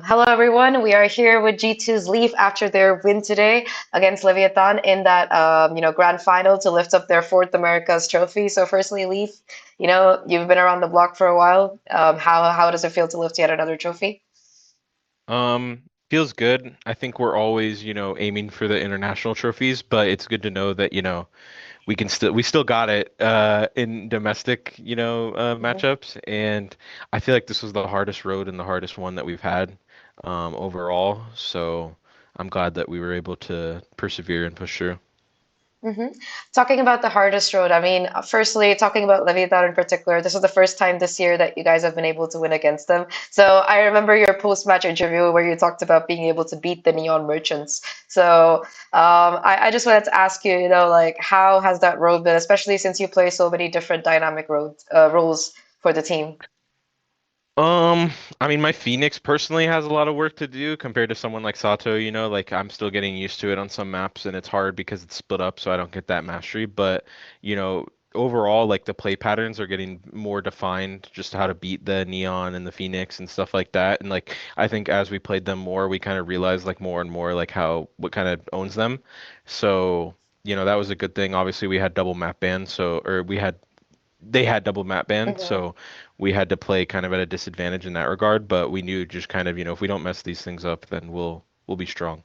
Hello, everyone. We are here with G2's Leaf after their win today against Leviathan in that grand final to lift up their fourth America's trophy. So, firstly, Leaf, you've been around the block for a while. How does it feel to lift yet another trophy? Feels good. I think we're always, aiming for the international trophies, but it's good to know that, we still got it in domestic, Mhm. matchups. And I feel like this was the hardest road and the hardest one that we've had overall. So I'm glad that we were able to persevere and push through. hmm Talking about the hardest road, I mean, firstly, talking about Leviathan in particular, this is the first time this year that you guys have been able to win against them. So I remember your post-match interview where you talked about being able to beat the Neon Merchants. So I just wanted to ask you, like how has that road been, especially since you play so many different dynamic roles for the team? Um, I mean, my Phoenix personally has a lot of work to do compared to someone like Sato, like I'm still getting used to it on some maps and it's hard because it's split up, so I don't get that mastery. But, you know, overall, like the play patterns are getting more defined, just how to beat the Neon and the Phoenix and stuff like that. And like I think as we played them more, we kind of realized like more and more like how what kind of owns them. So, that was a good thing. Obviously, we had double map ban, so or we had they had double map ban, Mhm. so we had to play kind of at a disadvantage in that regard, but we knew just kind of, if we don't mess these things up, then we'll be strong.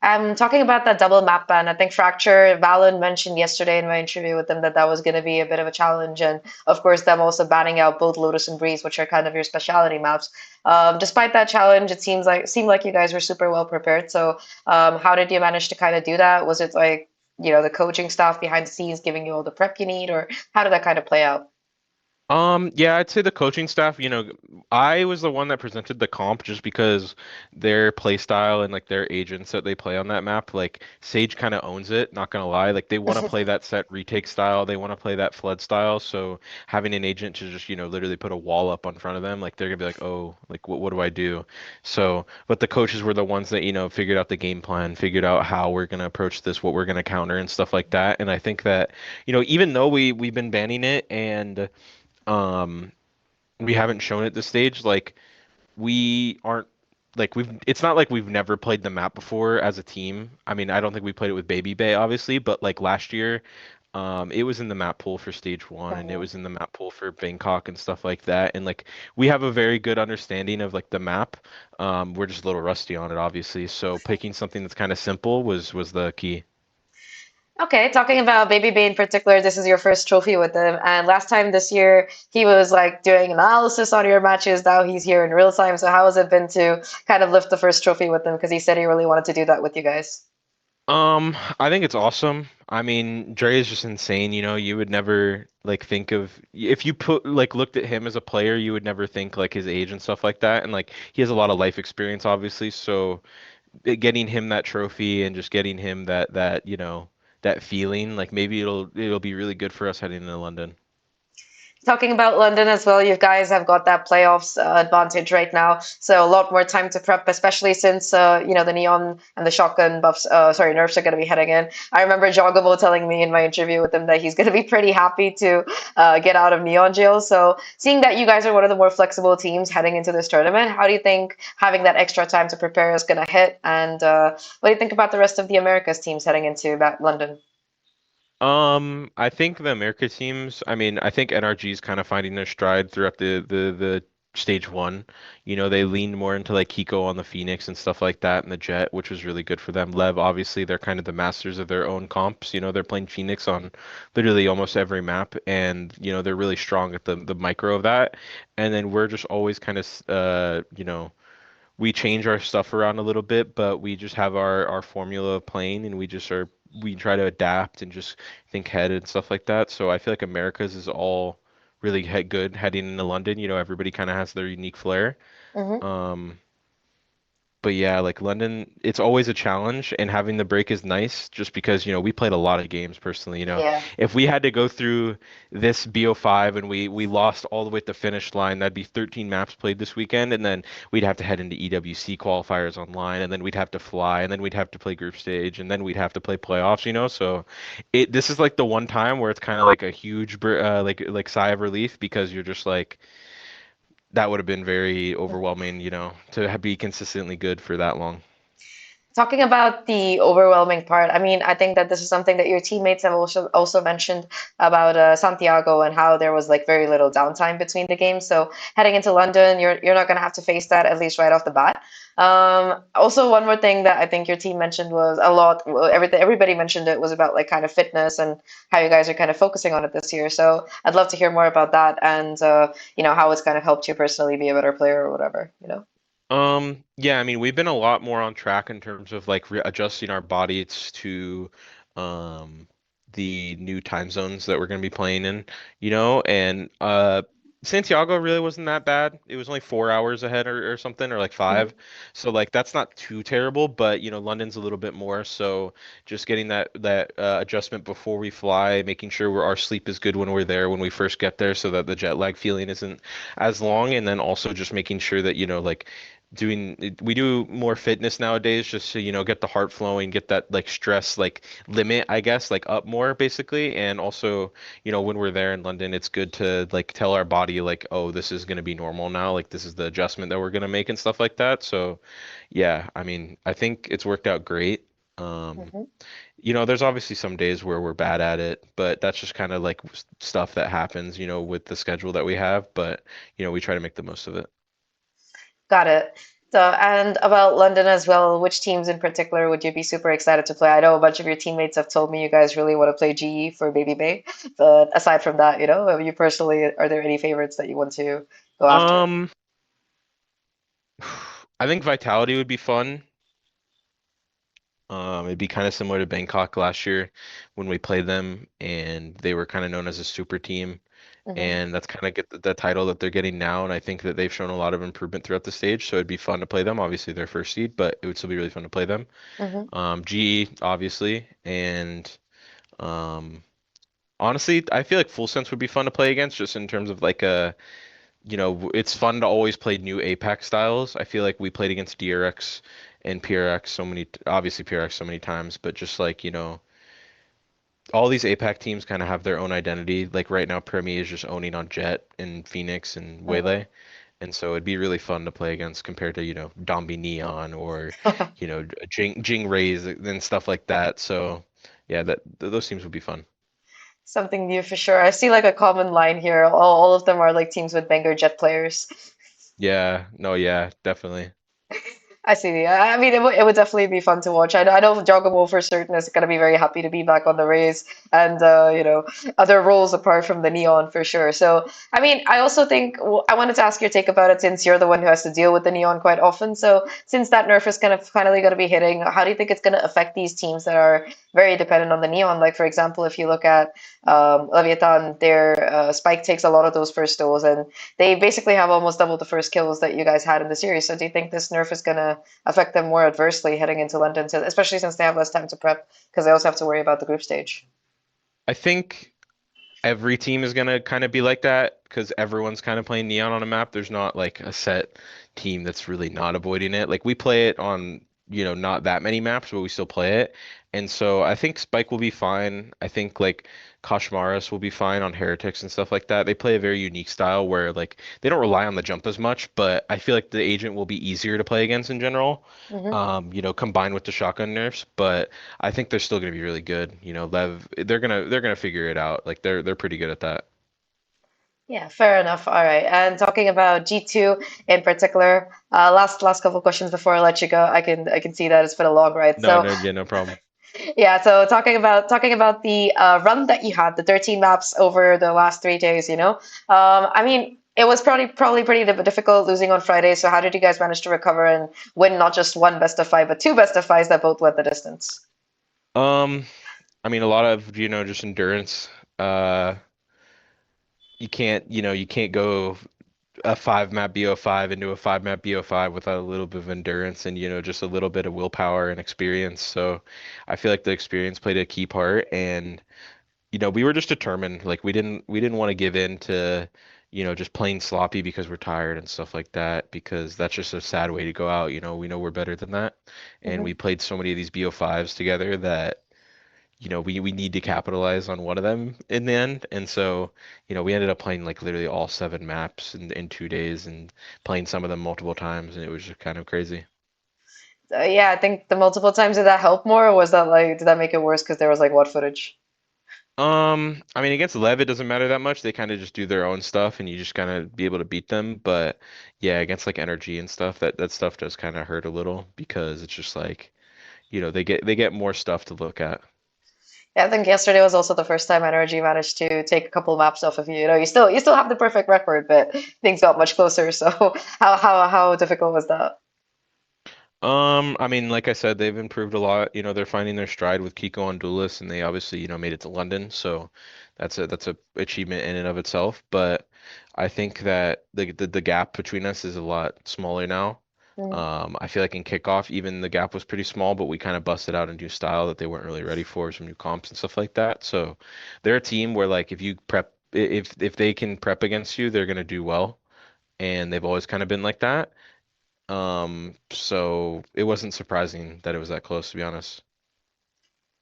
Talking about that double map ban, I think Fracture, Valen mentioned yesterday in my interview with them that that was going to be a bit of a challenge. And of course, them also banning out both Lotus and Breeze, which are kind of your specialty maps. Despite that challenge, seemed like you guys were super well prepared. So, how did you manage to kind of do that? Was it like, the coaching staff behind the scenes giving you all the prep you need, or how did that kind of play out? Yeah, I'd say the coaching staff, I was the one that presented the comp just because their play style and like their agents that they play on that map, like Sage kind of owns it, not gonna lie. Like they want to play that set retake style, they want to play that flood style, so having an agent to just, literally put a wall up in front of them, like they're gonna be like, "Oh, like what do I do?" So, but the coaches were the ones that, figured out the game plan, figured out how we're gonna approach this, what we're gonna counter and stuff like that. And I think that, even though we've been banning it and um we haven't shown at this stage like we aren't like we've it's not like we've never played the map before as a team. I mean, I don't think we played it with Baby Bay obviously, but like last year it was in the map pool for stage one and it Mhm. was in the map pool for Bangkok and stuff like that, and like we have a very good understanding of like the map. We're just a little rusty on it obviously, so picking something that's kind of simple was the key. Okay, talking about Baby Bay in particular, this is your first trophy with him. And last time this year, he was like doing analysis on your matches. Now he's here in real time. So how has it been to kind of lift the first trophy with him? Because he said he really wanted to do that with you guys. I think it's awesome. I mean, Dre is just insane, you would never like think of if you put like looked at him as a player, you would never think like his age and stuff like that. And like he has a lot of life experience, obviously, so getting him that trophy and just getting him that feeling, like maybe it'll be really good for us heading into London. Talking about London as well, you guys have got that playoffs advantage right now, so a lot more time to prep, especially since the neon and the shotgun buffs, sorry, nerfs are going to be heading in. I remember Jogabo telling me in my interview with him that he's going to be pretty happy to get out of neon jail. So, seeing that you guys are one of the more flexible teams heading into this tournament, how do you think having that extra time to prepare is going to hit? And what do you think about the rest of the Americas teams heading into London? I think the America teams, I mean, I think NRG is kind of finding their stride throughout the stage one. They leaned more into like Kiko on the Phoenix and stuff like that and the Jet, which was really good for them. Lev, obviously, they're kind of the masters of their own comps. They're playing Phoenix on literally almost every map, and they're really strong at the micro of that. And then we're just always kind of we change our stuff around a little bit, but we just have our formula of playing, and we try to adapt and just think ahead and stuff like that. So I feel like America's is all really good heading into London. Everybody kind of has their unique flair. Mm-hmm. Um, but yeah, like London, it's always a challenge, and having the break is nice just because, we played a lot of games personally, Yeah. If we had to go through this BO5 and we lost all the way to the finish line, that'd be 13 maps played this weekend, and then we'd have to head into EWC qualifiers online, and then we'd have to fly, and then we'd have to play group stage, and then we'd have to play playoffs. So this is like the one time where it's kind of like a huge like sigh of relief because you're just like that would have been very overwhelming, to be consistently good for that long. Talking about the overwhelming part, I mean, I think that this is something that your teammates have also mentioned about Santiago and how there was like very little downtime between the games. So heading into London, you're not going to have to face that at least right off the bat. Also, one more thing that I think your team mentioned was a lot. Well, everybody mentioned it was about like kind of fitness and how you guys are kind of focusing on it this year. So I'd love to hear more about that and how it's kind of helped you personally be a better player or whatever. Yeah, I mean, we've been a lot more on track in terms of like adjusting our bodies to um the new time zones that we're going to be playing in, and Santiago really wasn't that bad. It was only 4 hours ahead or something, or like Hmm. five. So like that's not too terrible, but London's a little bit more. So just getting that adjustment before we fly, making sure our sleep is good when we're there when we first get there, so that the jet lag feeling isn't as long, and then also just making sure that like we do more fitness nowadays just to get the heart flowing, get that like stress like limit, I guess, like up more basically. And also when we're there in London, it's good to like tell our body like, oh, this is going to be normal now, like this is the adjustment that we're going to make and stuff like that. So yeah, I mean, I think it's worked out great. um Hmm. there's obviously some days where we're bad at it, but that's just kind of like stuff that happens with the schedule that we have. But we try to make the most of it. Got it. So, and about London as well, which teams in particular would you be super excited to play? I know a bunch of your teammates have told me you guys really want to play GE for Baby Bay, but aside from that, you personally, are there any favorites that you want to go after? um I think Vitality would be fun. It'd be kind of similar to Bangkok last year when we played them, and they were kind of known as a super team. Hmm. And that's kind of get the title that they're getting now. And I think that they've shown a lot of improvement throughout the stage. So it'd be fun to play them. Obviously, they're first seed, but it would still be really fun to play them. Hmm. GE, obviously. And um, honestly, I feel like Full Sense would be fun to play against just in terms of like it's fun to always play new Apex styles. I feel like we played against DRX and PRX obviously PRX so many times, but just like, all these APAC teams kind of have their own identity. Like right now, Premi is just owning on Jet and Phoenix and Hmm. Waylay. And so it'd be really fun to play against compared to, Dombi Neon or, Jing Rays and stuff like that. So yeah, those teams would be fun. Something new for sure. I see like a common line here. All of them are like teams with Banger Jet players. Yeah, no, yeah, definitely. I see. I mean, it would definitely be fun to watch. I know Joggable for certain is going to be very happy to be back on the Rays and, other roles apart from the Neon for sure. So, I mean, I also think I wanted to ask your take about it since you're the one who has to deal with the Neon quite often. So, since that nerf is kind of finally going to be hitting, how do you think it's going to affect these teams that are very dependent on the Neon? Like, for example, if you look at Leviathan, their Spike takes a lot of those first kills, and they basically have almost double the first kills that you guys had in the series. So, do you think this nerf is going to affect them more adversely heading into London, especially since they have less time to prep because they also have to worry about the group stage. I think every team is gonna kind of be like that because everyone's kind of playing Neon on a map. There's not like a set team that's really not avoiding it. Like we play it on, not that many maps, but we still play it. And so I think Spike will be fine. I think like Kashmaris will be fine on Heretics and stuff like that. They play a very unique style where like they don't rely on the jump as much, but I feel like the agent will be easier to play against in general. Hmm. Combined with the shotgun nerfs, but I think they're still going to be really good. Lev, they're gonna figure it out. Like they're pretty good at that. Yeah, fair enough. All right. And talking about G2 in particular, last couple questions before I let you go. I can see that it's been a long ride. No, So no, yeah, no problem. yeah, so talking about the run that you had, the 13 maps over the last 3 days, I mean, it was probably pretty difficult losing on Friday. So how did you guys manage to recover and win not just one best of five, but two best of fives that both went the distance? Um, I mean, a lot of just endurance. Uh, you can't go a five map BO5 into a five map BO5 without a little bit of endurance and just a little bit of willpower and experience. So I feel like the experience played a key part, and we were just determined. Like we didn't want to give in to, just plain sloppy because we're tired and stuff like that, because that's just a sad way to go out. We know we're better than that. And Hmm. we played so many of these BO5s together that, we need to capitalize on one of them in the end. And so, we ended up playing like literally all 7 maps in 2 days and playing some of them multiple times, and it was just kind of crazy. Yeah, I think the multiple times did that help more, or was that like did that make it worse because there was like what footage? I mean, against Lev, it doesn't matter that much. They kind of just do their own stuff, and you just kind of be able to beat them. But yeah, against like energy and stuff, that stuff does kind of hurt a little because it's just like, they get more stuff to look at. Yeah, I think yesterday was also the first time NRG managed to take a couple maps off of you. You know, you still have the perfect record, but things got much closer. So how difficult was that? I mean, like I said, they've improved a lot. They're finding their stride with Kiko on Duelist, and they obviously, made it to London, so that's a achievement in and of itself. But I think that the gap between us is a lot smaller now. Mm. I feel like in kickoff, even the gap was pretty small, but we kind of busted out a new style that they weren't really ready for, some new comps and stuff like that. So they're a team where like if you prep, if they can prep against you, they're gonna do well, and they've always kind of been like that. So it wasn't surprising that it was that close, to be honest.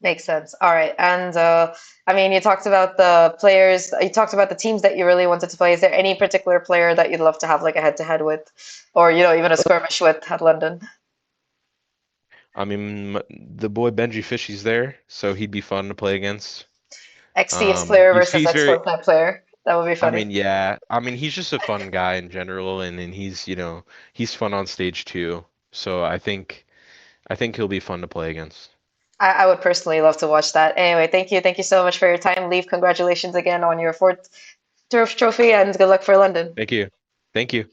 Makes sense. All right. And I mean, you talked about the players, you talked about the teams that you really wanted to play. Is there any particular player that you'd love to have like a head-to-head with, or even a skirmish with at London? I mean, the boy Benji Fishy's there, so he'd be fun to play against. Ex-TS player He's versus he's very, ex-Fortnite player. That would be I funny. mean, yeah, I mean, he's just a fun guy in general, and he's fun on stage too. So I think he'll be fun to play against. I would personally love to watch that. Anyway, thank you. Thank you so much for your time. Leave. Congratulations again on your fourth turf trophy and good luck for London. Thank you. Thank you.